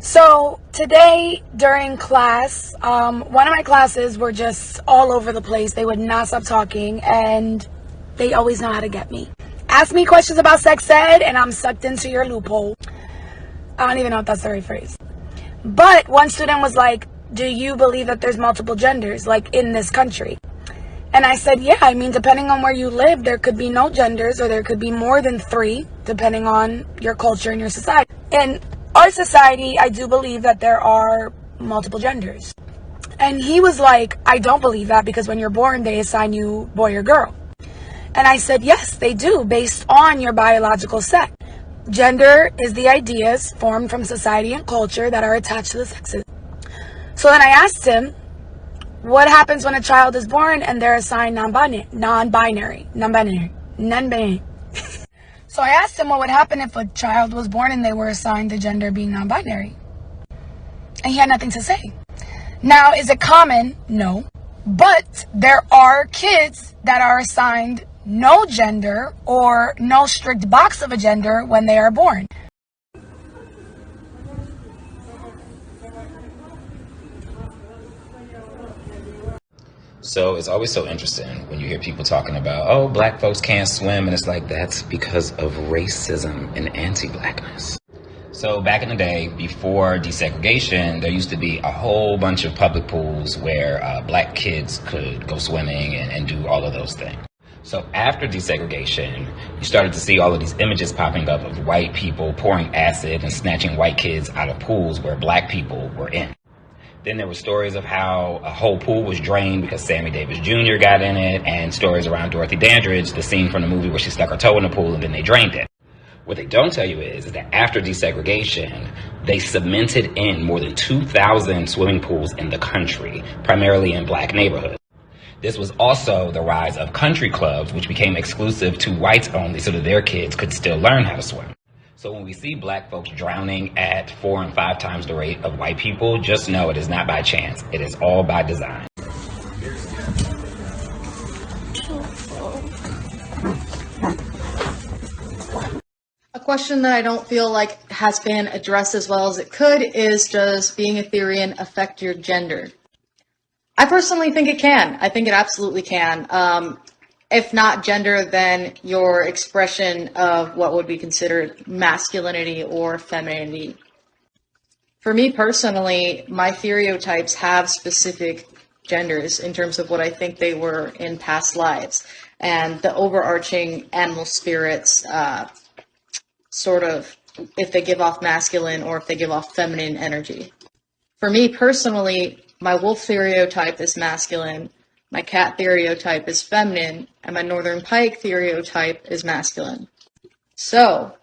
So today during class, one of my classes were just all over the place. They would not stop talking, and they always know how to get me. Ask me questions about sex ed, and I'm sucked into your loophole. I don't even know if that's the right phrase. But one student was like, do you believe that there's multiple genders, like in this country? And I said, yeah, I mean, depending on where you live, there could be no genders, or there could be more than 3, depending on your culture and your society. In our society, I do believe that there are multiple genders. And he was like, I don't believe that, because when you're born, they assign you boy or girl. And I said, yes, they do, based on your biological sex. Gender is the ideas formed from society and culture that are attached to the sexes. So then I asked him, what happens when a child is born and they're assigned non-binary? So I asked him what would happen if a child was born and they were assigned the gender being non-binary. And he had nothing to say. Now, is it common? No. But there are kids that are assigned no gender or no strict box of a gender when they are born. So it's always so interesting when you hear people talking about, oh, black folks can't swim, and it's like, that's because of racism and anti-blackness. So back in the day, before desegregation, there used to be a whole bunch of public pools where black kids could go swimming and do all of those things. So after desegregation, you started to see all of these images popping up of white people pouring acid and snatching white kids out of pools where black people were in. Then there were stories of how a whole pool was drained because Sammy Davis Jr. got in it, and stories around Dorothy Dandridge, the scene from the movie where she stuck her toe in the pool and then they drained it. What they don't tell you is that after desegregation, they cemented in more than 2,000 swimming pools in the country, primarily in black neighborhoods. This was also the rise of country clubs, which became exclusive to whites only so that their kids could still learn how to swim. So when we see black folks drowning at 4 and 5 times the rate of white people, just know it is not by chance. It is all by design. A question that I don't feel like has been addressed as well as it could is, does being a Therian affect your gender? I personally think it can. I think it absolutely can. If not gender, then your expression of what would be considered masculinity or femininity. For me personally, my stereotypes have specific genders in terms of what I think they were in past lives. And the overarching animal spirits, sort of, if they give off masculine or if they give off feminine energy. For me personally, my wolf stereotype is masculine, my cat stereotype is feminine, and my northern pike stereotype is masculine. So,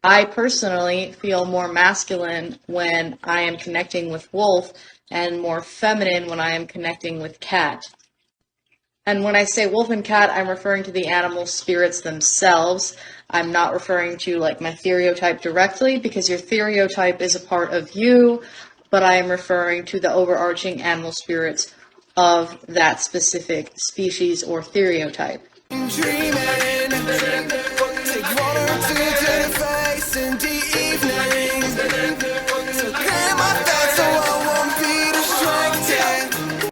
I personally feel more masculine when I am connecting with wolf and more feminine when I am connecting with cat. And when I say wolf and cat, I'm referring to the animal spirits themselves. I'm not referring to like my stereotype directly, because your stereotype is a part of you, but I am referring to the overarching animal spirits of that specific species or stereotype. Dreaming, take 1 or 2 to the face and